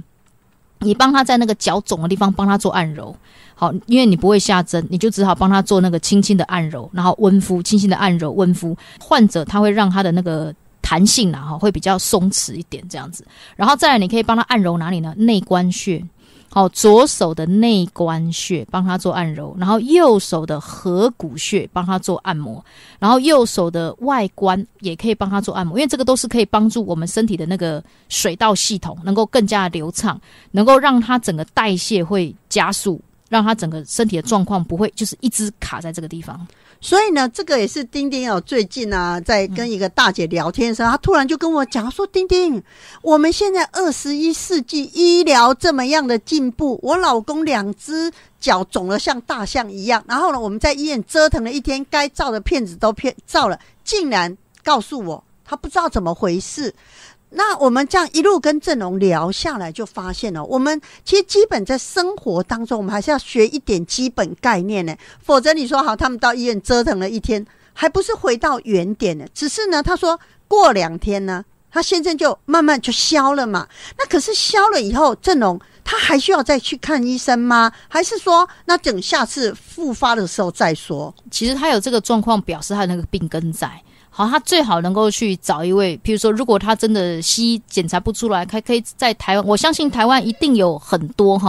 你帮他在那个脚肿的地方帮他做按揉。好，因为你不会下针，你就只好帮他做那个轻轻的按揉，然后温敷，轻轻的按揉温敷。患者他会让他的那个弹性会比较松弛一点这样子。然后再来你可以帮他按揉哪里呢？内关穴。好，左手的内关穴帮他做按揉，然后右手的合谷穴帮他做按摩，然后右手的外关也可以帮他做按摩，因为这个都是可以帮助我们身体的那个水道系统能够更加流畅，能够让他整个代谢会加速，让他整个身体的状况不会就是一直卡在这个地方。
所以呢，这个也是丁丁最近在跟一个大姐聊天的时候，她突然就跟我讲说，丁丁，我们现在21世纪医疗这么样的进步，我老公2只脚肿了像大象一样，然后呢，我们在医院折腾了一天，该照的片子都照了，竟然告诉我他不知道怎么回事。那我们这样一路跟郑龙聊下来，就发现我们其实基本在生活当中，我们还是要学一点基本概念呢，否则你说好，他们到医院折腾了一天，还不是回到原点呢？只是呢，他说过2天呢，他先生就慢慢就消了嘛。那可是消了以后，郑龙他还需要再去看医生吗？还是说那等下次复发的时候再说？
其实他有这个状况，表示他那个病根在。好，他最好能够去找一位，譬如说，如果他真的西医检查不出来，还可以在台湾，我相信台湾一定有很多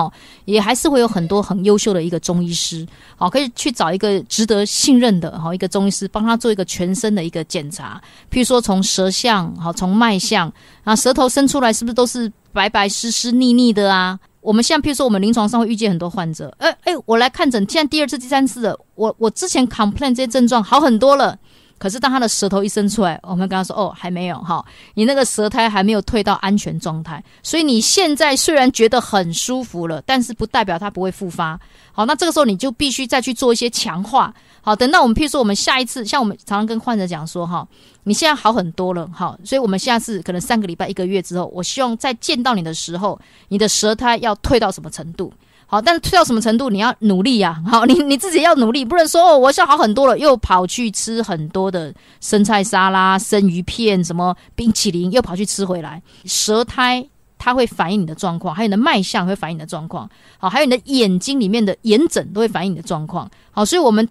也还是会有很多很优秀的一个中医师，好，可以去找一个值得信任的一个中医师，帮他做一个全身的一个检查，譬如说从舌象，好，从脉象，舌头伸出来是不是都是白白湿湿腻腻的啊？我们现在譬如说我们临床上会遇见很多患者，我来看诊，现在第2次第3次了，我之前 complain 这些症状好很多了。可是当他的舌头一伸出来，我们跟他说还没有你那个舌苔还没有退到安全状态，所以你现在虽然觉得很舒服了，但是不代表它不会复发。好，那这个时候你就必须再去做一些强化，好，等到我们譬如说我们下一次，像我们常常跟患者讲说哈，你现在好很多了，好，所以我们下次可能3个礼拜、1个月之后，我希望在见到你的时候，你的舌苔要退到什么程度？好，但是退到什么程度你要努力啊，好，你自己要努力，不能说我现在好很多了，又跑去吃很多的生菜沙拉、生鱼片、什么冰淇淋，又跑去吃回来，舌苔它会反映你的状况，还有你的脉象会反映你的状况，好，还有你的眼睛里面的眼诊都会反映你的状况，好，所以我们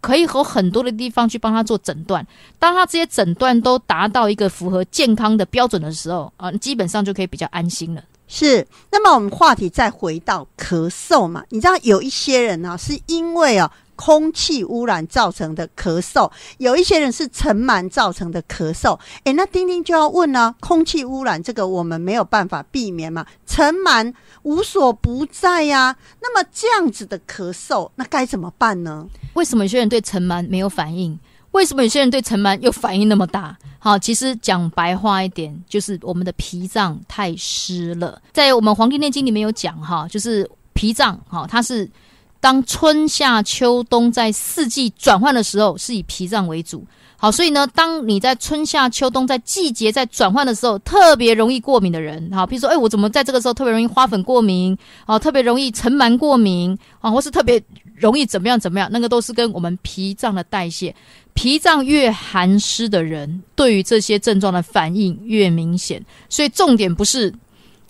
可以和很多的地方去帮他做诊断，当他这些诊断都达到一个符合健康的标准的时候，基本上就可以比较安心了。
是，那么我们话题再回到咳嗽嘛，你知道有一些人啊，是因为空气污染造成的咳嗽，有一些人是尘螨造成的咳嗽。那丁丁就要问呢，空气污染这个我们没有办法避免嘛，尘螨无所不在呀，那么这样子的咳嗽，那该怎么办呢？
为什么有些人对尘螨没有反应？为什么有些人对尘螨又反应那么大？好，其实讲白话一点，就是我们的脾脏太湿了。在我们《黄帝内经》里面有讲哈，就是脾脏它是当春夏秋冬在4季转换的时候，是以脾脏为主。好，所以呢，当你在春夏秋冬在季节在转换的时候，特别容易过敏的人，好，比如说，我怎么在这个时候特别容易花粉过敏，特别容易尘螨过敏，或是特别容易怎么样怎么样，那个都是跟我们脾脏的代谢。脾脏越寒湿的人，对于这些症状的反应越明显。所以重点不是，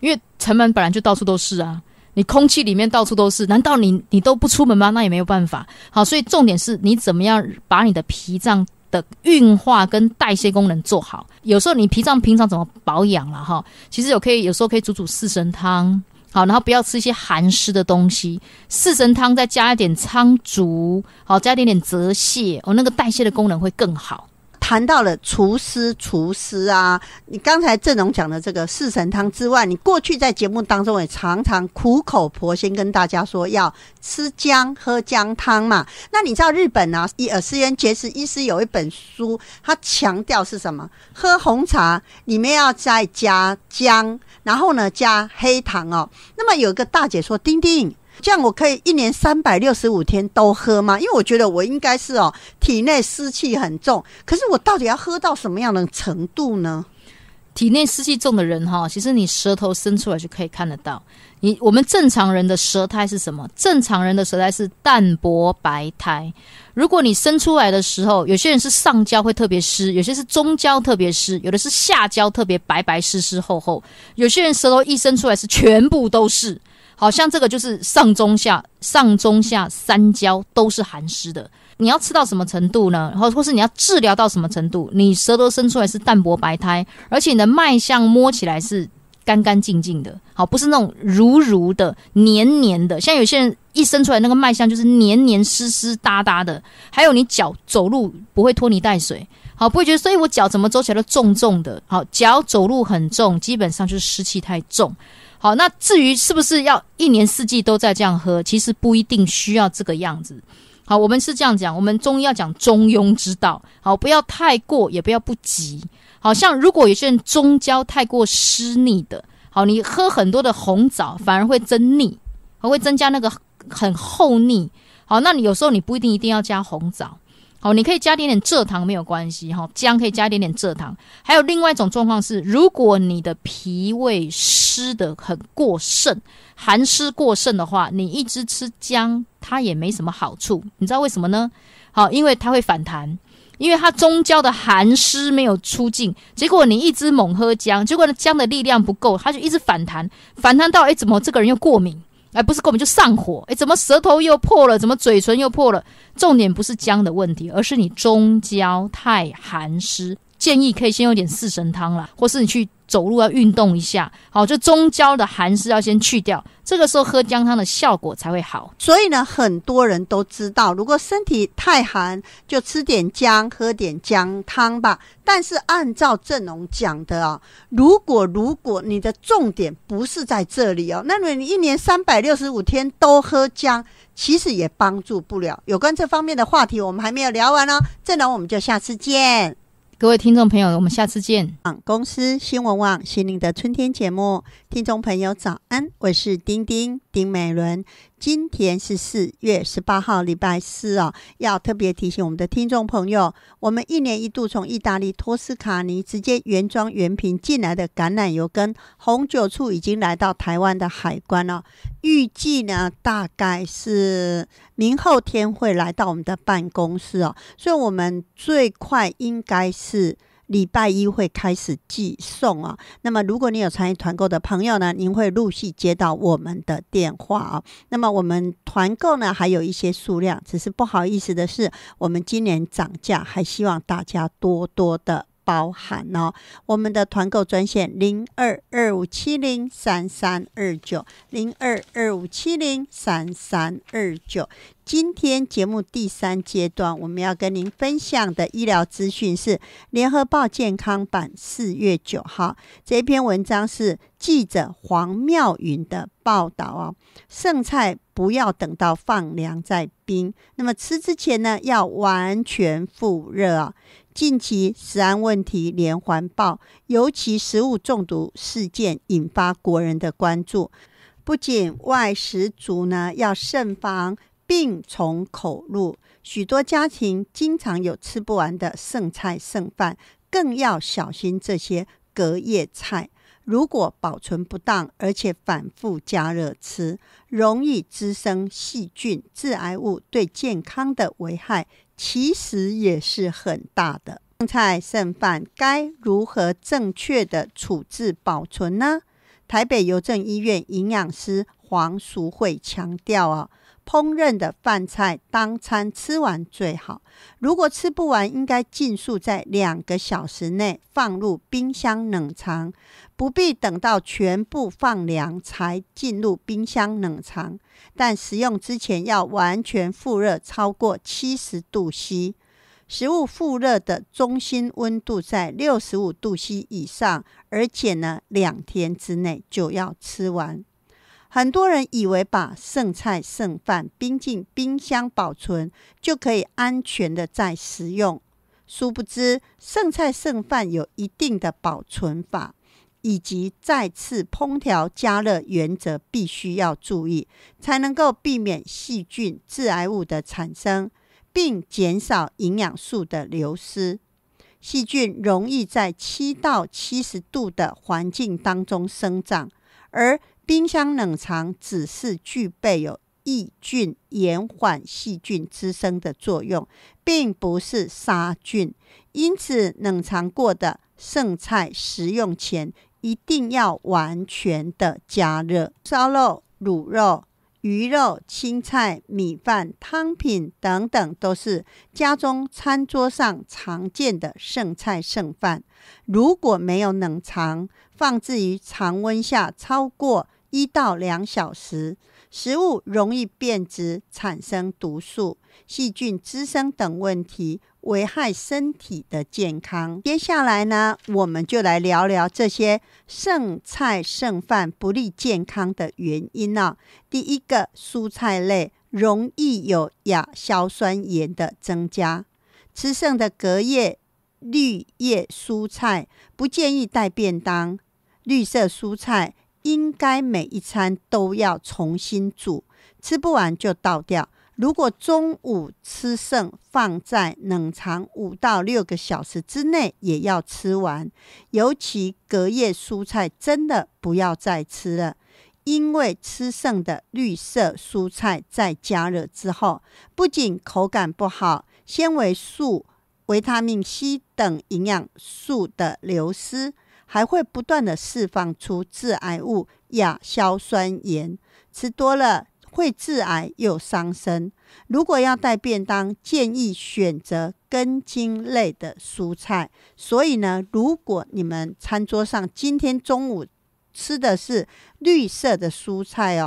因为尘螨本来就到处都是啊。你空气里面到处都是，难道你都不出门吗？那也没有办法。好，所以重点是你怎么样把你的脾脏的运化跟代谢功能做好。有时候你脾脏平常怎么保养啦哈？其实有时候可以煮四神汤，好，然后不要吃一些寒湿的东西。四神汤再加一点苍竹，好，加一点泽泻，那个代谢的功能会更好。
谈到了除湿啊，你刚才郑荣讲的这个四神汤之外，你过去在节目当中也常常苦口婆心跟大家说要吃姜喝姜汤嘛。那你知道日本啊，石原节子医师有一本书，他强调是什么？喝红茶里面要再加姜，然后呢加黑糖哦。那么有一个大姐说，丁丁，这样我可以1年365天都喝吗？因为我觉得我应该是体内湿气很重，可是我到底要喝到什么样的程度呢？
体内湿气重的人其实你舌头伸出来就可以看得到。我们正常人的舌苔是什么？正常人的舌苔是淡薄白苔。如果你伸出来的时候，有些人是上焦会特别湿，有些是中焦特别湿，有的是下焦特别白白湿湿厚厚，有些人舌头一伸出来是全部都是。好像这个就是上中下三焦都是寒湿的。你要吃到什么程度呢？或是你要治疗到什么程度？你舌头伸出来是淡薄白苔，而且你的脉象摸起来是干干净净的，好，不是那种如的黏黏的。像有些人一伸出来那个脉象就是黏黏湿湿哒哒的。还有你脚走路不会拖泥带水，好，不会觉得所以我脚怎么走起来都重重的。好，脚走路很重，基本上就是湿气太重。好，那至于是不是要1年4季都在这样喝，其实不一定需要这个样子。好，我们是这样讲，我们中医要讲中庸之道，好，不要太过也不要不及。好，像如果有些人中焦太过湿腻的，好，你喝很多的红枣反而会增腻，会增加那个很厚腻。好，那你有时候你不一定要加红枣，好，你可以加点蔗糖没有关系，姜可以加点蔗糖。还有另外一种状况是，如果你的脾胃湿的很过盛，寒湿过盛的话，你一直吃姜它也没什么好处。你知道为什么呢？好，因为它会反弹，因为它中焦的寒湿没有出尽，结果你一直猛喝姜，结果呢姜的力量不够，它就一直反弹到怎么这个人又过敏，不是过敏就上火，怎么舌头又破了，怎么嘴唇又破了。重点不是姜的问题，而是你中焦太寒湿。建议可以先用点四神汤啦，或是你去走路要运动一下，好，就中焦的寒湿要先去掉，这个时候喝姜汤的效果才会好。
所以呢，很多人都知道，如果身体太寒，就吃点姜，喝点姜汤吧。但是按照郑荣讲的如果你的重点不是在这里那么你1年365天都喝姜，其实也帮助不了。有关这方面的话题，我们还没有聊完郑荣我们就下次见。
各位听众朋友，我们下次见。
公司新闻网心灵的春天节目，听众朋友早安，我是丁美伦。今天是4月18号礼拜四哦，要特别提醒我们的听众朋友，我们1年1度从意大利托斯卡尼直接原装原瓶进来的橄榄油跟红酒醋已经来到台湾的海关哦，预计呢大概是明后天会来到我们的办公室哦，所以我们最快应该是礼拜一会开始寄送啊。那么如果你有参与团购的朋友呢，您会陆续接到我们的电话啊。那么我们团购呢还有一些数量，只是不好意思的是，我们今年涨价，还希望大家多多的包含哦。我们的团购专线0225703329 0225703329。今天节目第3阶段，我们要跟您分享的医疗资讯是联合报健康版4月9号这篇文章，是记者黄妙云的报道哦。剩菜不要等到放凉再冰，那么吃之前呢要完全复热啊。近期食安问题连环爆，尤其食物中毒事件引发国人的关注。不仅外食族呢要慎防病从口入，许多家庭经常有吃不完的剩菜剩饭，更要小心这些隔夜菜。如果保存不当，而且反复加热吃，容易滋生细菌、致癌物，对健康的危害其实也是很大的。剩菜剩饭该如何正确的处置保存呢？台北邮政医院营养师黄淑慧强调烹饪的饭菜当餐吃完最好，如果吃不完，应该尽速在2个小时内放入冰箱冷藏，不必等到全部放凉才进入冰箱冷藏，但食用之前要完全复热超过70度C，食物复热的中心温度在65度C 以上，而且呢2天之内就要吃完。很多人以为把剩菜剩饭冰进冰箱保存就可以安全的再食用，殊不知剩菜剩饭有一定的保存法，以及再次烹调加热原则必须要注意，才能够避免细菌、致癌物的产生，并减少营养素的流失。细菌容易在7到70度的环境当中生长，而冰箱冷藏只是具备有抑菌、延缓细菌滋生的作用，并不是杀菌。因此，冷藏过的剩菜食用前一定要完全的加热。烧肉、卤肉、鱼肉、青菜、米饭、汤品等等，都是家中餐桌上常见的剩菜剩饭。如果没有冷藏，放置于常温下超过1到2小时，食物容易变质，产生毒素、细菌滋生等问题，危害身体的健康。接下来呢，我们就来聊聊这些剩菜剩饭不利健康的原因第一个，蔬菜类容易有亚硝酸盐的增加，吃剩的隔夜绿叶蔬菜不建议带便当，绿色蔬菜应该每一餐都要重新煮，吃不完就倒掉。如果中午吃剩，放在冷藏5到6个小时之内也要吃完。尤其隔夜蔬菜真的不要再吃了，因为吃剩的绿色蔬菜在加热之后，不仅口感不好，纤维素、维他命 C 等营养素的流失，还会不断的释放出致癌物亚硝酸盐，吃多了会致癌又伤身。如果要带便当，建议选择根茎类的蔬菜。所以呢，如果你们餐桌上今天中午吃的是绿色的蔬菜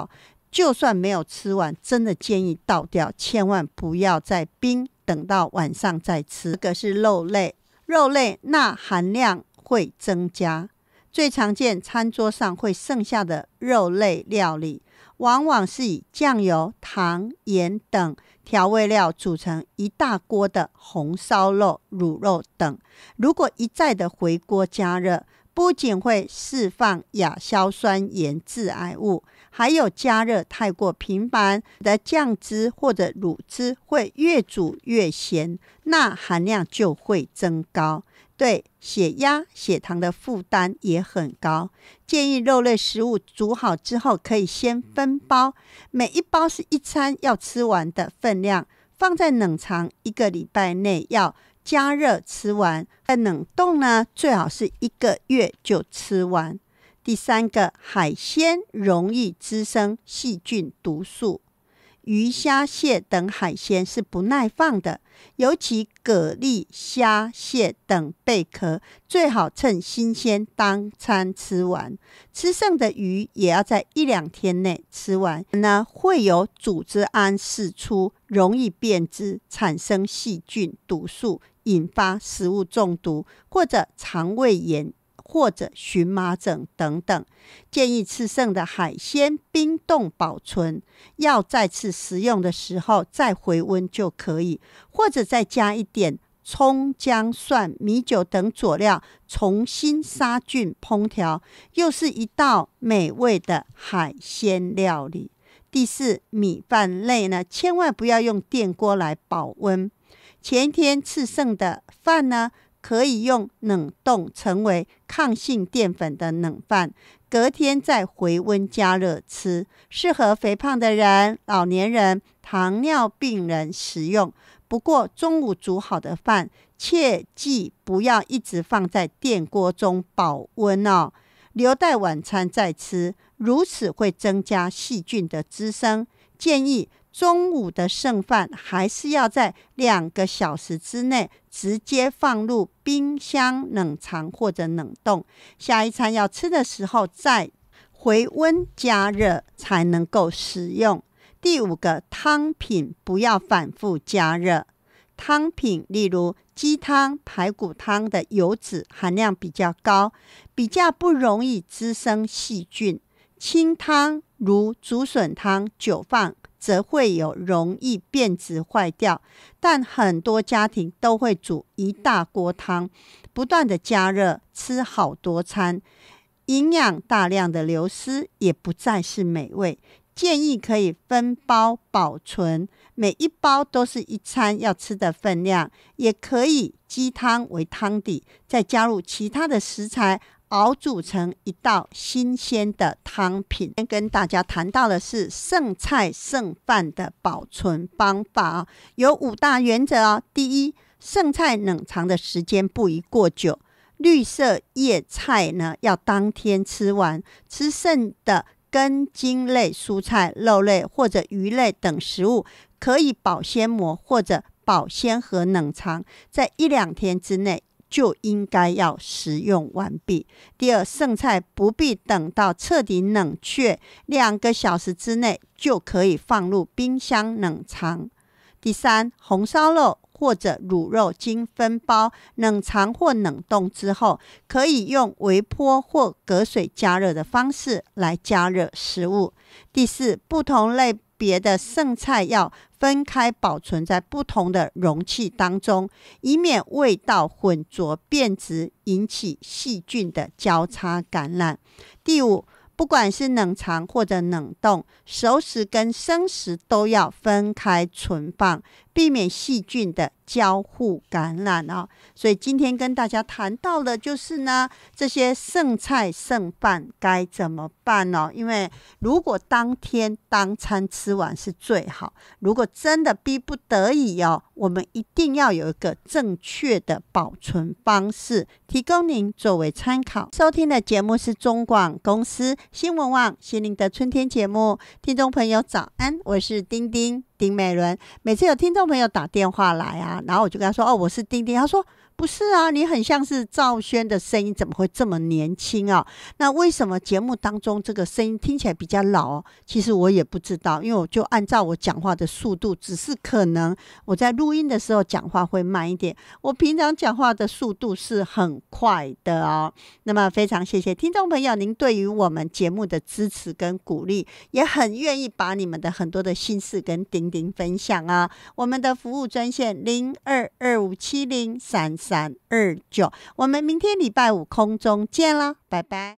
就算没有吃完，真的建议倒掉，千万不要再冰，等到晚上再吃。这个是肉类，肉类钠含量会增加，最常见餐桌上会剩下的肉类料理，往往是以酱油、糖、盐等调味料组成一大锅的红烧肉、卤肉等。如果一再的回锅加热，不不仅会释放亚硝酸盐致癌物，还有加热太过频繁的酱汁或者乳汁会越煮越咸，钠含量就会增高，对血压、血糖的负担也很高。建议肉类食物煮好之后可以先分包，每一包是一餐要吃完的分量，放在冷藏1个礼拜内要加热吃完，在冷冻呢，最好是1个月就吃完。第三个，海鲜容易滋生细菌毒素，鱼虾蟹等海鲜是不耐放的，尤其蛤蜊、虾蟹等贝壳最好趁新鲜当餐吃完，吃剩的鱼也要在1-2天内吃完呢，会有组织胺释出，容易变质，产生细菌毒素，引发食物中毒或者肠胃炎或者荨麻疹等等。建议吃剩的海鲜冰冻保存，要再次食用的时候再回温就可以，或者再加一点葱、姜、蒜、米酒等佐料，重新杀菌烹调，又是一道美味的海鲜料理。第四，米饭类呢，千万不要用电锅来保温。前一天吃剩的饭呢，可以用冷冻成为抗性淀粉的冷饭，隔天再回温加热吃，适合肥胖的人、老年人、糖尿病人食用。不过中午煮好的饭切记不要一直放在电锅中保温哦，留待晚餐再吃，如此会增加细菌的滋生。建议中午的剩饭还是要在2个小时之内直接放入冰箱冷藏或者冷冻，下一餐要吃的时候再回温加热才能够食用。第五个，汤品不要反复加热。汤品例如鸡汤、排骨汤的油脂含量比较高，比较不容易滋生细菌。清汤如竹笋汤、久放则会有容易变质坏掉，但很多家庭都会煮一大锅汤，不断的加热，吃好多餐，营养大量的流失，也不再是美味。建议可以分包保存，每一包都是一餐要吃的分量，也可以鸡汤为汤底，再加入其他的食材熬煮成一道新鲜的汤品。跟大家谈到的是剩菜剩饭的保存方法有5大原则第一，剩菜冷藏的时间不宜过久，绿色叶菜呢要当天吃完，吃剩的根茎类蔬菜、肉类或者鱼类等食物可以保鲜膜或者保鲜盒冷藏，在1-2天之内就应该要食用完毕。第二，剩菜不必等到彻底冷却，2个小时之内就可以放入冰箱冷藏。第三，红烧肉或者卤肉经分包、冷藏或冷冻之后，可以用微波或隔水加热的方式来加热食物。第四，不同类别的剩菜要分开保存在不同的容器当中，以免味道混浊变质，引起细菌的交叉感染。第五，不管是冷藏或者冷冻，熟食跟生食都要分开存放，避免细菌的交互感染所以今天跟大家谈到的就是呢，这些剩菜剩饭该怎么办因为如果当天当餐吃完是最好，如果真的逼不得已我们一定要有一个正确的保存方式，提供您作为参考。收听的节目是中广公司新闻网心灵的春天节目，听众朋友早安，我是丁美伦。每次有听众朋友打电话来然后我就跟他说我是丁，他说不是你很像是赵轩的声音，怎么会这么年轻那为什么节目当中这个声音听起来比较老其实我也不知道，因为我就按照我讲话的速度，只是可能我在录音的时候讲话会慢一点，我平常讲话的速度是很快的那么非常谢谢听众朋友您对于我们节目的支持跟鼓励，也很愿意把你们的很多的心事跟丁分享我们的服务专线02257033 329。我们明天礼拜五空中见了，拜拜。